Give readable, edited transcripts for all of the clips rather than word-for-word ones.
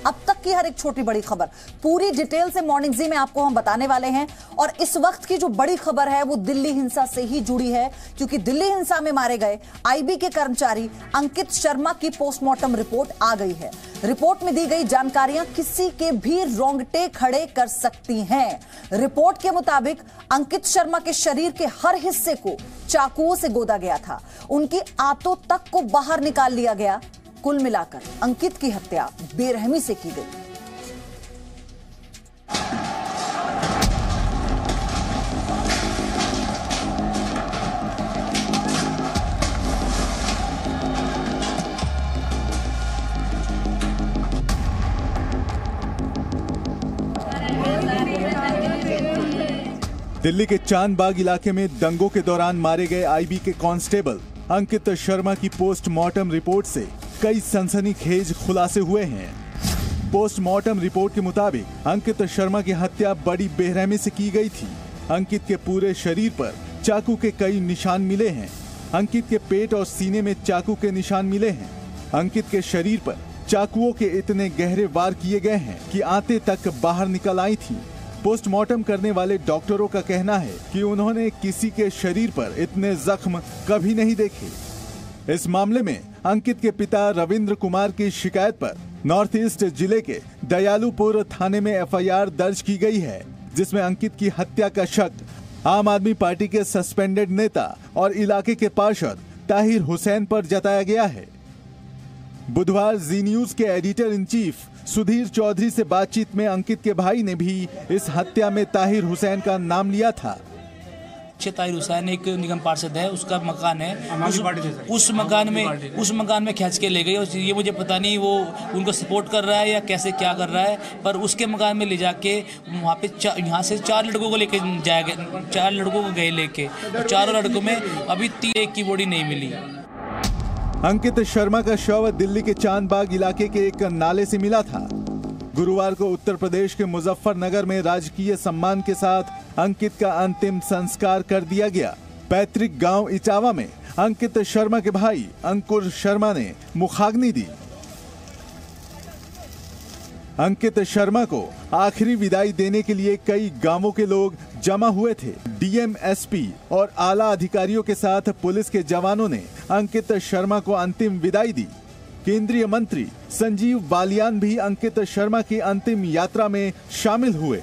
अब तक की हर एक छोटी बड़ी खबर पूरी डिटेल से मॉर्निंग जी में आपको हम बताने वाले हैं। और इस वक्त की जो बड़ी खबर है वो दिल्ली हिंसा से ही जुड़ी है, क्योंकि दिल्ली हिंसा में मारे गए आईबी के कर्मचारी अंकित शर्मा की पोस्टमार्टम रिपोर्ट आ गई है। रिपोर्ट में दी गई जानकारियां किसी के भी रोंगटे खड़े कर सकती हैं। रिपोर्ट के मुताबिक अंकित शर्मा के शरीर के हर हिस्से को चाकुओं से गोदा गया था, उनकी आंतों तक को बाहर निकाल लिया गया। कुल मिलाकर अंकित की हत्या बेरहमी से की गई। दिल्ली के चांदबाग इलाके में दंगों के दौरान मारे गए आईबी के कांस्टेबल अंकित शर्मा की पोस्टमार्टम रिपोर्ट से कई सनसनीखेज खुलासे हुए हैं। पोस्टमार्टम रिपोर्ट के मुताबिक अंकित शर्मा की हत्या बड़ी बेरहमी से की गई थी। अंकित के पूरे शरीर पर चाकू के कई निशान मिले हैं। अंकित के पेट और सीने में चाकू के निशान मिले हैं। अंकित के शरीर पर चाकुओं के इतने गहरे वार किए गए हैं कि आंतें तक बाहर निकल आई थी। पोस्टमार्टम करने वाले डॉक्टरों का कहना है कि उन्होंने किसी के शरीर पर इतने जख्म कभी नहीं देखे। इस मामले में अंकित के पिता रविंद्र कुमार की शिकायत पर नॉर्थ ईस्ट जिले के दयालुपुर थाने में एफआईआर दर्ज की गई है, जिसमें अंकित की हत्या का शक आम आदमी पार्टी के सस्पेंडेड नेता और इलाके के पार्षद ताहिर हुसैन पर जताया गया है। बुधवार जी न्यूज के editor in chief Sudhir Chaudhary से बातचीत में अंकित के भाई ने भी इस हत्या में ताहिर हुसैन का नाम लिया था। ताहिर हुसैन एक निगम पार्षद है, उसका मकान है, उस मकान में खींच के ले गई। और ये मुझे पता नहीं वो उनको सपोर्ट कर रहा है या कैसे क्या कर रहा है, पर उसके मकान में ले जाके वहाँ पे यहाँ से 4 लड़कों को लेके जाया गया, 4 लड़कों को गए लेके, और 4 लड़कों में अभी 3 की बॉडी नहीं मिली। अंकित शर्मा का शव दिल्ली के चांदबाग इलाके के एक नाले से मिला था। गुरुवार को उत्तर प्रदेश के मुजफ्फरनगर में राजकीय सम्मान के साथ अंकित का अंतिम संस्कार कर दिया गया। पैतृक गांव इटावा में अंकित शर्मा के भाई अंकुर शर्मा ने मुखाग्नि दी। अंकित शर्मा को आखिरी विदाई देने के लिए कई गांवों के लोग जमा हुए थे। डीएम, एसपी और आला अधिकारियों के साथ पुलिस के जवानों ने अंकित शर्मा को अंतिम विदाई दी। केंद्रीय मंत्री संजीव बालियान भी अंकित शर्मा की अंतिम यात्रा में शामिल हुए।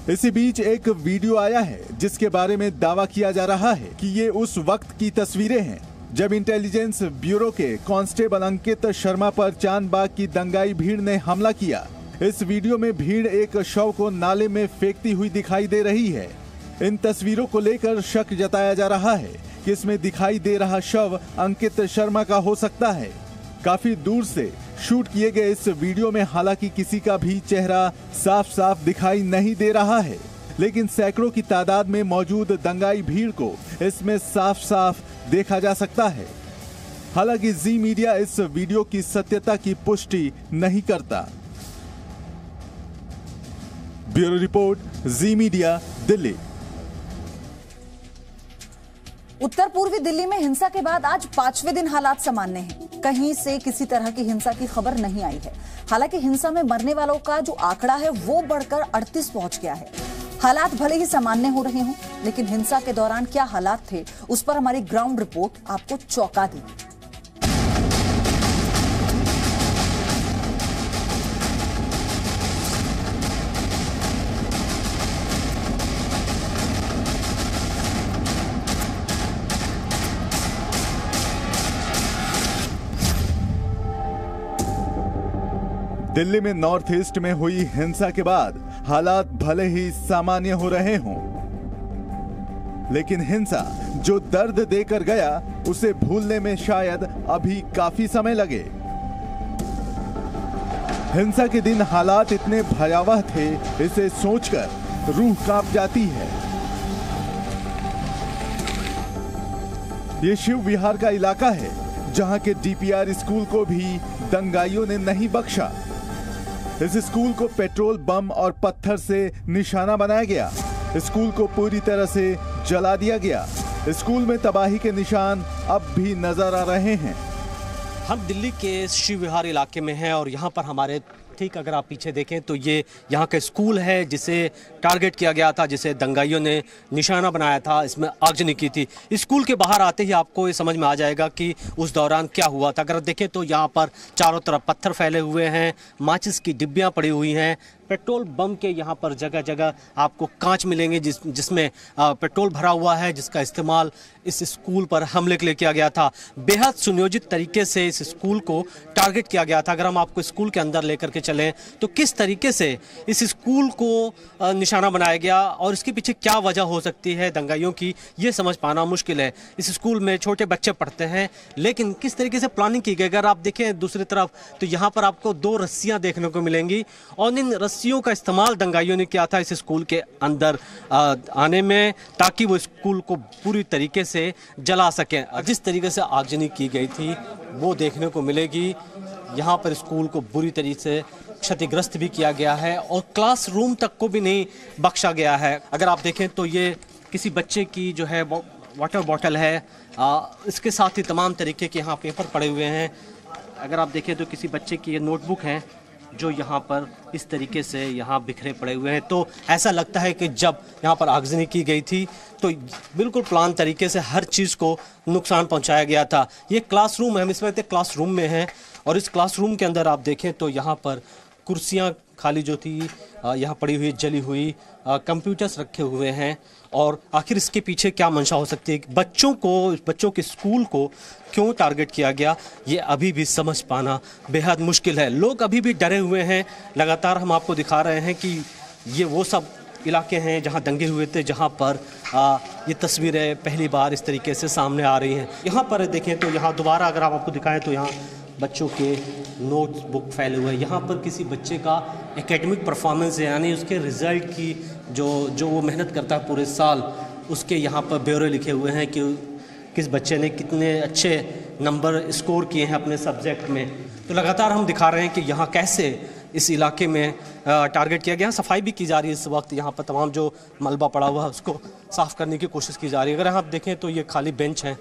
इसी बीच एक वीडियो आया है जिसके बारे में दावा किया जा रहा है कि ये उस वक्त की तस्वीरें हैं जब इंटेलिजेंस ब्यूरो के कांस्टेबल अंकित शर्मा पर चांदबाग की दंगाई भीड़ ने हमला किया। इस वीडियो में भीड़ एक शव को नाले में फेंकती हुई दिखाई दे रही है। इन तस्वीरों को लेकर शक जताया जा रहा है कि इसमें दिखाई दे रहा शव अंकित शर्मा का हो सकता है। काफी दूर से शूट किए गए इस वीडियो में हालांकि किसी का भी चेहरा साफ साफ दिखाई नहीं दे रहा है, लेकिन सैकड़ों की तादाद में मौजूद दंगाई भीड़ को इसमें साफ साफ देखा जा सकता है। हालांकि जी मीडिया इस वीडियो की सत्यता की पुष्टि नहीं करता। ब्यूरो रिपोर्ट, जी मीडिया, दिल्ली। उत्तर पूर्वी दिल्ली में हिंसा के बाद आज 5वें दिन हालात सामान्य हैं। कहीं से किसी तरह की हिंसा की खबर नहीं आई है। हालांकि हिंसा में मरने वालों का जो आंकड़ा है वो बढ़कर 38 पहुंच गया है। हालात भले ही सामान्य हो रहे हों, लेकिन हिंसा के दौरान क्या हालात थे उस पर हमारी ग्राउंड रिपोर्ट आपको चौंका देगी। दिल्ली में नॉर्थ ईस्ट में हुई हिंसा के बाद हालात भले ही सामान्य हो रहे हों, लेकिन हिंसा जो दर्द देकर गया उसे भूलने में शायद अभी काफी समय लगे। हिंसा के दिन हालात इतने भयावह थे, इसे सोचकर रूह कांप जाती है। ये शिव विहार का इलाका है जहां के डीपीआर स्कूल को भी दंगाइयों ने नहीं बख्शा। इस स्कूल को पेट्रोल बम और पत्थर से निशाना बनाया गया। स्कूल को पूरी तरह से जला दिया गया। स्कूल में तबाही के निशान अब भी नजर आ रहे हैं। हम दिल्ली के शिव विहार इलाके में हैं और यहाँ पर हमारे ठीक अगर आप पीछे देखें तो ये यहाँ का स्कूल है जिसे टारगेट किया गया था, जिसे दंगाइयों ने निशाना बनाया था, इसमें आगजनी की थी। स्कूल के बाहर आते ही आपको ये समझ में आ जाएगा कि उस दौरान क्या हुआ था। अगर देखें तो यहाँ पर चारों तरफ पत्थर फैले हुए हैं, माचिस की डिब्बियाँ पड़ी हुई हैं, पेट्रोल बम के यहाँ पर जगह जगह आपको कांच मिलेंगे जिसमें पेट्रोल भरा हुआ है, जिसका इस्तेमाल इस स्कूल पर हमले के लिए किया गया था। बेहद सुनियोजित तरीके से इस स्कूल को टारगेट किया गया था। अगर हम आपको स्कूल के अंदर लेकर के चलें तो किस तरीके से इस स्कूल को निशाना बनाया गया और इसके पीछे क्या वजह हो सकती है दंगाइयों की, ये समझ पाना मुश्किल है। इस स्कूल में छोटे बच्चे पढ़ते हैं, लेकिन किस तरीके से प्लानिंग की गई, अगर आप देखें दूसरी तरफ तो यहाँ पर आपको 2 रस्सियाँ देखने को मिलेंगी और इन रस्सियों का इस्तेमाल दंगाइयों ने किया था इस स्कूल के अंदर आने में, ताकि वो स्कूल को पूरी तरीके से जला सकें। जिस तरीके से आगजनी की गई थी वो देखने को मिलेगी। यहाँ पर स्कूल को बुरी तरीके से क्षतिग्रस्त भी किया गया है और क्लासरूम तक को भी नहीं बख्शा गया है। अगर आप देखें तो ये किसी बच्चे की जो है वाटर बॉटल है, इसके साथ ही तमाम तरीके के यहाँ पेपर पड़े हुए हैं। अगर आप देखें तो किसी बच्चे की ये नोटबुक है जो यहाँ पर इस तरीके से यहाँ बिखरे पड़े हुए हैं। तो ऐसा लगता है कि जब यहाँ पर आगजनी की गई थी तो बिल्कुल प्लान तरीके से हर चीज़ को नुकसान पहुँचाया गया था। ये क्लासरूम है, हम इस वक्त क्लासरूम में हैं और इस क्लासरूम के अंदर आप देखें तो यहाँ पर कुर्सियाँ खाली जो थी यहाँ पड़ी हुई, जली हुई, कंप्यूटर्स रखे हुए हैं। और आखिर इसके पीछे क्या मंशा हो सकती है, बच्चों के स्कूल को क्यों टारगेट किया गया, ये अभी भी समझ पाना बेहद मुश्किल है। लोग अभी भी डरे हुए हैं। लगातार हम आपको दिखा रहे हैं कि ये वो सब इलाके हैं जहां दंगे हुए थे, जहां पर ये तस्वीरें पहली बार इस तरीके से सामने आ रही हैं। यहाँ पर देखें तो यहाँ दोबारा अगर आप आपको दिखाएं तो यहाँ बच्चों के नोट्स बुक फैले हुए हैं। यहाँ पर किसी बच्चे का एकेडमिक परफॉर्मेंस है, यानी उसके रिज़ल्ट की जो वो मेहनत करता है पूरे साल, उसके यहाँ पर ब्यौरे लिखे हुए हैं कि किस बच्चे ने कितने अच्छे नंबर स्कोर किए हैं अपने सब्जेक्ट में। तो लगातार हम दिखा रहे हैं कि यहाँ कैसे इस इलाके में टारगेट किया गया। सफाई भी की जा रही है इस वक्त। यहाँ पर तमाम जो मलबा पड़ा हुआ है उसको साफ़ करने की कोशिश की जा रही है। अगर आप देखें तो ये खाली बेंच हैं,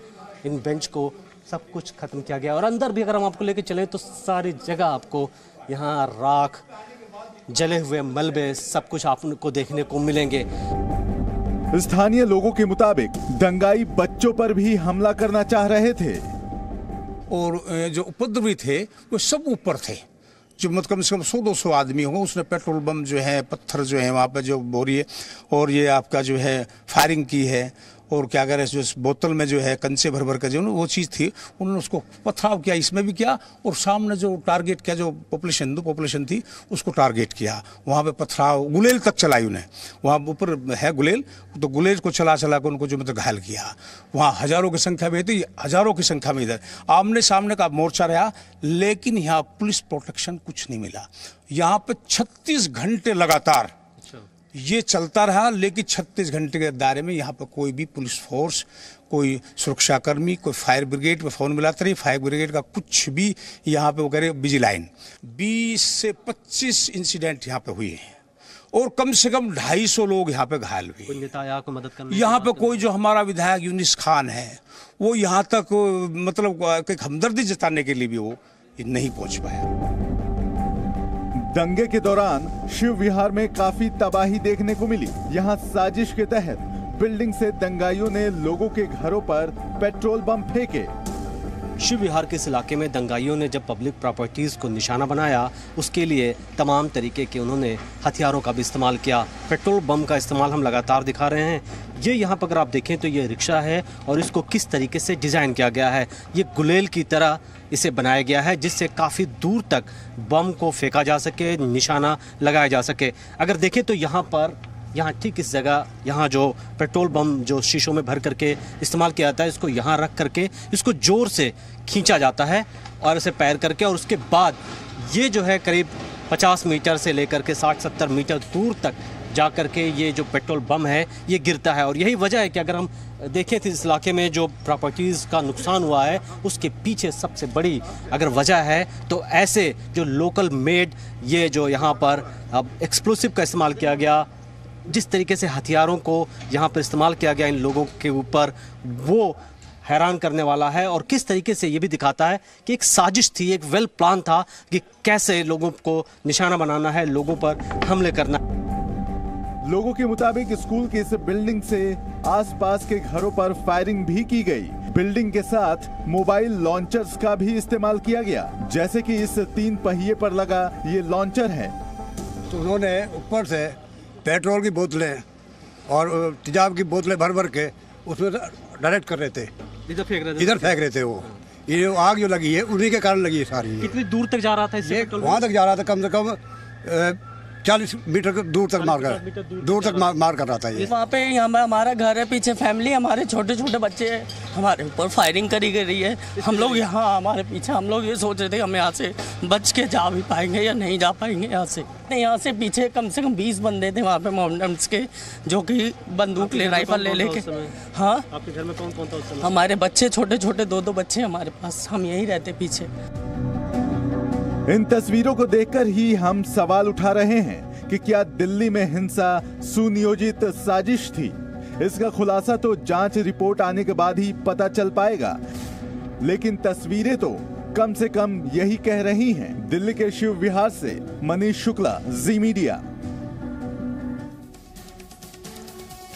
इन बेंच को सब कुछ ख़त्म किया गया। और अंदर भी अगर हम आपको लेके चलें तो सारी जगह आपको यहाँ राख, जले हुए मलबे, सब कुछ आपको देखने को मिलेंगे। स्थानीय लोगों के मुताबिक दंगाई बच्चों पर भी हमला करना चाह रहे थे और जो उपद्रवी थे वो सब ऊपर थे, जो मतलब कम से कम 100-200 आदमी हो। उसने पेट्रोल बम जो है, पत्थर जो है वहाँ पे जो बोरी है और ये आपका जो है फायरिंग की है। और क्या करें, जो बोतल में जो है कंचे भर भर कर जो वो चीज़ थी उन्होंने उसको पथराव किया, इसमें भी किया और सामने जो टारगेट किया, जो हिंदू पॉपुलेशन थी उसको टारगेट किया। वहाँ पे पथराव, गुलेल तक चलाई उन्हें। वहाँ ऊपर है गुलेल, तो गुलेल को चला कर उनको जो मतलब घायल किया। वहाँ हज़ारों की संख्या में थी, हज़ारों की संख्या में इधर आमने सामने का मोर्चा रहा, लेकिन यहाँ पुलिस प्रोटेक्शन कुछ नहीं मिला। यहाँ पे 36 घंटे लगातार ये चलता रहा, लेकिन 36 घंटे के दायरे में यहाँ पर कोई भी पुलिस फोर्स, कोई सुरक्षाकर्मी, कोई फायर ब्रिगेड में फ़ोन मिलाता रही, फायर ब्रिगेड का कुछ भी यहाँ पे वो कह रहे बिजी लाइन। 20 से 25 इंसिडेंट यहाँ पे हुए हैं और कम से कम 250 लोग यहाँ पे घायल हुए। यहाँ पे कोई जो हमारा विधायक यूनिस खान है वो यहाँ तक मतलब हमदर्दी जताने के लिए भी वो नहीं पहुँच पाया। दंगे के दौरान शिव विहार में काफी तबाही देखने को मिली। यहाँ साजिश के तहत बिल्डिंग से दंगाइयों ने लोगों के घरों पर पेट्रोल बम फेंके। शिव विहार के इस इलाके में दंगाइयों ने जब पब्लिक प्रॉपर्टीज़ को निशाना बनाया, उसके लिए तमाम तरीके के उन्होंने हथियारों का भी इस्तेमाल किया। पेट्रोल बम का इस्तेमाल हम लगातार दिखा रहे हैं। ये यहाँ पर अगर आप देखें तो ये रिक्शा है और इसको किस तरीके से डिज़ाइन किया गया है, ये गुलेल की तरह इसे बनाया गया है जिससे काफ़ी दूर तक बम को फेंका जा सके, निशाना लगाया जा सके। अगर देखें तो यहाँ ठीक इस जगह, यहाँ जो पेट्रोल बम जो शीशों में भर करके इस्तेमाल किया जाता है, इसको यहाँ रख करके इसको ज़ोर से खींचा जाता है और इसे पैर करके, और उसके बाद ये जो है करीब 50 मीटर से लेकर के 60-70 मीटर दूर तक जा कर के ये जो पेट्रोल बम है ये गिरता है। और यही वजह है कि अगर हम देखें तो इस इलाके में जो प्रॉपर्टीज़ का नुकसान हुआ है उसके पीछे सबसे बड़ी अगर वजह है तो ऐसे जो लोकल मेड ये जो यहाँ पर अब एक्सप्लोसिव का इस्तेमाल किया गया, जिस तरीके से हथियारों को यहाँ पर इस्तेमाल किया गया इन लोगों के ऊपर, वो हैरान करने वाला है और किस तरीके से ये भी दिखाता है कि एक साजिश थी, एक वेल प्लान था कि कैसे लोगों को निशाना बनाना है, लोगों पर हमले करना। लोगों के मुताबिक स्कूल की इस बिल्डिंग से आसपास के घरों पर फायरिंग भी की गई। बिल्डिंग के साथ मोबाइल लॉन्चर्स का भी इस्तेमाल किया गया, जैसे कि इस 3 पहिए पर लगा ये लॉन्चर है। तो उन्होंने ऊपर से पेट्रोल की बोतलें और तेजाब की बोतलें भर भर के उसमें डायरेक्ट कर रहे थे, इधर फेंक रहे थे। वो ये आग जो लगी है उन्हीं के कारण लगी है सारी। कितनी दूर तक जा रहा था इससे? वहाँ तक जा रहा था, कम से कम 40 मीटर दूर तक मार कर रहा था ये। वहाँ पे हमारा घर है, पीछे फैमिली, हमारे छोटे छोटे बच्चे हैं, हमारे ऊपर फायरिंग करी गई है। हम लोग यहाँ हमारे पीछे हम लोग ये सोच रहे थे हम यहाँ से बच के जा भी पाएंगे या नहीं जा पाएंगे यहाँ से। यहाँ से पीछे कम से कम 20 बंदे थे वहाँ पे मोमेंट्स के, जो कि बंदूक ले राइफल ले लेके। हाँ, आपके घर में कौन कौन था उस समय? हमारे बच्चे छोटे छोटे 2-2 बच्चे हमारे पास, हम यहीं रहते पीछे। इन तस्वीरों को देखकर ही हम सवाल उठा रहे हैं कि क्या दिल्ली में हिंसा सुनियोजित साजिश थी। इसका खुलासा तो जांच रिपोर्ट आने के बाद ही पता चल पाएगा, लेकिन तस्वीरें तो कम से कम यही कह रही हैं। दिल्ली के शिव विहार से मनीष शुक्ला, जी मीडिया।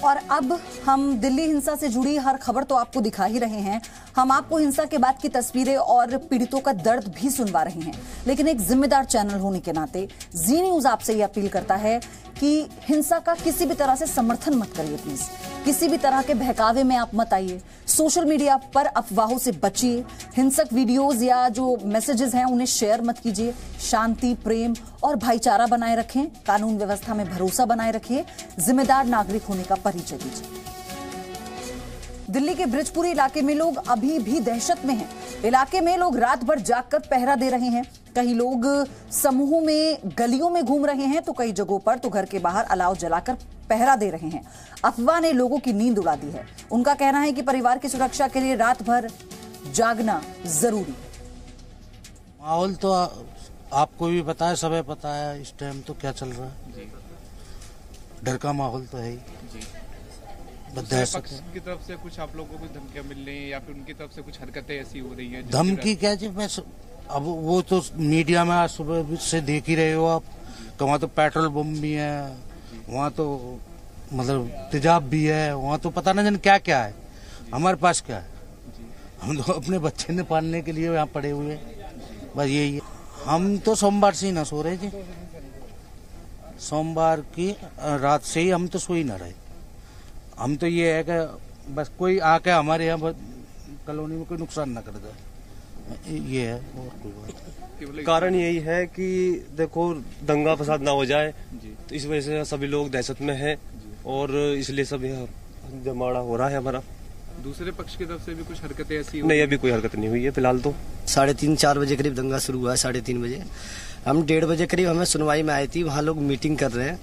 और अब हम दिल्ली हिंसा से जुड़ी हर खबर तो आपको दिखा ही रहे हैं, हम आपको हिंसा के बाद की तस्वीरें और पीड़ितों का दर्द भी सुनवा रहे हैं। लेकिन एक जिम्मेदार चैनल होने के नाते जी न्यूज आपसे ये अपील करता है कि हिंसा का किसी भी तरह से समर्थन मत करिए। प्लीज किसी भी तरह के बहकावे में आप मत आइए। सोशल मीडिया पर अफवाहों से बचिए। हिंसक वीडियोस या जो मैसेजेस हैं उन्हें शेयर मत कीजिए। शांति, प्रेम और भाईचारा बनाए रखें। कानून व्यवस्था में भरोसा बनाए रखिए। जिम्मेदार नागरिक होने का परिचय दीजिए। दिल्ली के ब्रिजपुरी इलाके में लोग अभी भी दहशत में हैं। इलाके में लोग रात भर जागकर पहरा दे रहे हैं। कई लोग समूहों में गलियों में घूम रहे हैं, तो कई जगहों पर तो घर के बाहर अलाव जलाकर पहरा दे रहे हैं। अफवाह ने लोगों की नींद उड़ा दी है। उनका कहना है कि परिवार की सुरक्षा के लिए रात भर जागना जरूरी। माहौल तो आपको भी पता है, सबे पता है इस टाइम तो क्या चल रहा है। डर का माहौल तो है ही। पक्ष की तरफ से कुछ आप लोगों को धमकियां मिल रही हैं या फिर उनकी तरफ से कुछ हरकतें ऐसी हो रही हैं? धमकी क्या जी, बस अब वो तो मीडिया में आज सुबह से देख ही रहे हो आप, वहाँ तो पेट्रोल बम भी है, वहाँ तो मतलब तेजाब भी है, वहाँ तो पता नहीं क्या क्या है। हमारे पास क्या है, हम तो अपने बच्चे ने पालने के लिए यहाँ पड़े हुए, बस यही है। हम तो सोमवार से ही ना सो रहे जी, सोमवार की रात से ही हम तो सो ही ना रहे। हम तो ये है कि बस कोई आके हमारे यहाँ कॉलोनी में कोई नुकसान ना कर दे, ये है और कोई बात। कारण यही है कि देखो दंगा फसाद ना हो जाए, तो इस वजह से सभी लोग दहशत में हैं और इसलिए सब जमाड़ा हो रहा है हमारा। दूसरे पक्ष की तरफ से भी कुछ हरकतें ऐसी? नहीं, अभी कोई हरकत नहीं हुई है फिलहाल तो। 3:30-4 बजे करीब दंगा शुरू हुआ है। 3:30 बजे हम 1:30 बजे करीब हमें सुनवाई में आई थी, वहाँ लोग मीटिंग कर रहे हैं,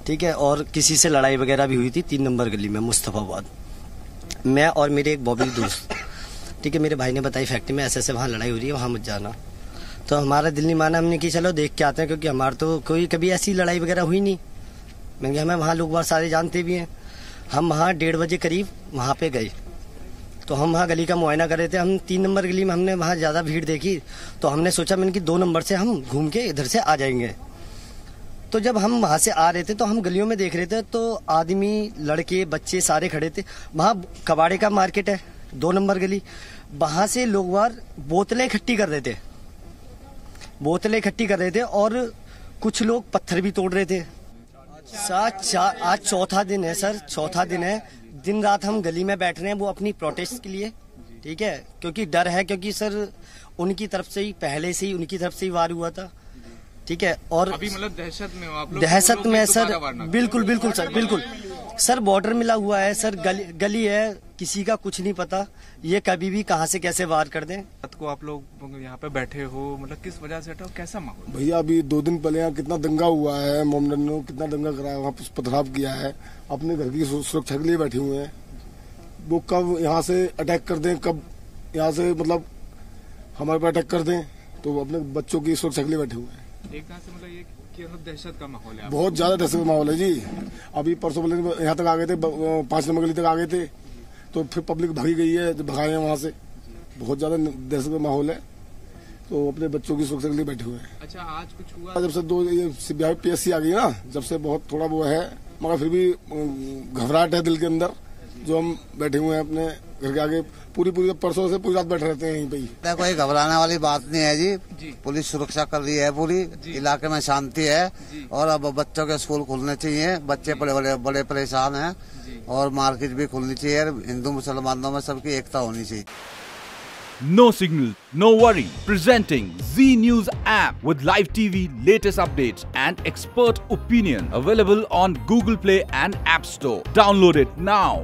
ठीक है। और किसी से लड़ाई वगैरह भी हुई थी 3 नंबर गली में मुस्तफाबाद। मैं और मेरे एक बॉबी दोस्त, ठीक है, मेरे भाई ने बताई फैक्ट्री में ऐसे वहाँ लड़ाई हो रही है, वहाँ मत जाना। तो हमारा दिल नहीं माना, हमने कि चलो देख के आते हैं, क्योंकि हमारे तो कोई कभी ऐसी लड़ाई वगैरह हुई नहीं। मैं हमें वहाँ लोग बार सारे जानते भी हैं। हम वहाँ 1:30 बजे करीब वहाँ पे गए, तो हम वहाँ गली का मुआयना कर रहे थे। हम 3 नंबर गली में हमने वहाँ ज़्यादा भीड़ देखी, तो हमने सोचा मैंने कि 2 नंबर से हम घूम के इधर से आ जाएंगे। तो जब हम वहाँ से आ रहे थे तो हम गलियों में देख रहे थे, तो आदमी, लड़के, बच्चे सारे खड़े थे। वहाँ कबाड़े का मार्केट है, 2 नंबर गली, वहाँ से लोग बार बोतलें इकट्ठी कर रहे थे, और कुछ लोग पत्थर भी तोड़ रहे थे। आज चौथा दिन है सर, चौथा दिन है। दिन रात हम गली में बैठ रहे हैं, वो अपनी प्रोटेस्ट के लिए, ठीक है, क्योंकि डर है, क्योंकि सर उनकी तरफ से ही पहले से ही उनकी तरफ से ही वार हुआ था, ठीक है। और अभी मतलब दहशत में हो आप लोग? दहशत में सर, बिल्कुल सर, बिल्कुल सर। बॉर्डर मिला हुआ है सर, गली है, किसी का कुछ नहीं पता, ये कभी भी कहां से कैसे वार कर दें। रात को आप लोग यहाँ पे बैठे हो, मतलब किस वजह से? कैसा माहौल? भैया अभी 2 दिन पहले यहाँ कितना दंगा हुआ है, मोमडन ने कितना दंगा कराया, वहाँ पथराव किया है, अपने घर की सुरक्षा के लिए बैठे हुए हैं। वो कब यहाँ से अटैक कर दें, कब यहाँ से मतलब हमारे पर अटैक कर दें, तो अपने बच्चों की सुरक्षा के लिए बैठे हुए हैं। एक तरह से मतलब ये कि दहशत का माहौल है, बहुत ज्यादा दहशत का माहौल है जी। अभी परसों यहाँ तक आ गए थे, 5 नंबर गली तक आ गए थे, तो फिर पब्लिक भागी गई है, जब भगाए हैं वहाँ से, बहुत ज्यादा दहशत का माहौल है, तो अपने बच्चों की सुरक्षा के लिए बैठे हुए हैं। अच्छा, आज कुछ हुआ? जब से ये PSC आ गई ना, जब से बहुत थोड़ा वो है, मगर फिर भी घबराहट है दिल के अंदर, जो हम बैठे हुए हैं अपने घर के आगे, पूरी परसों से पूरी रात बैठे रहते हैं यहीं पे ही। कोई घबराने वाली बात नहीं है जी, पुलिस सुरक्षा कर रही है, पूरी इलाके में शांति है, और अब बच्चों के स्कूल खुलने चाहिए, बच्चे बड़े परेशान हैं, और मार्केट भी खुलनी चाहिए, हिंदू मुसलमानों में सबकी एकता होनी चाहिए। No signal, no worry. Presenting Z News app with live TV, latest updates and expert opinion. Available on Google Play and App Store. Download it now.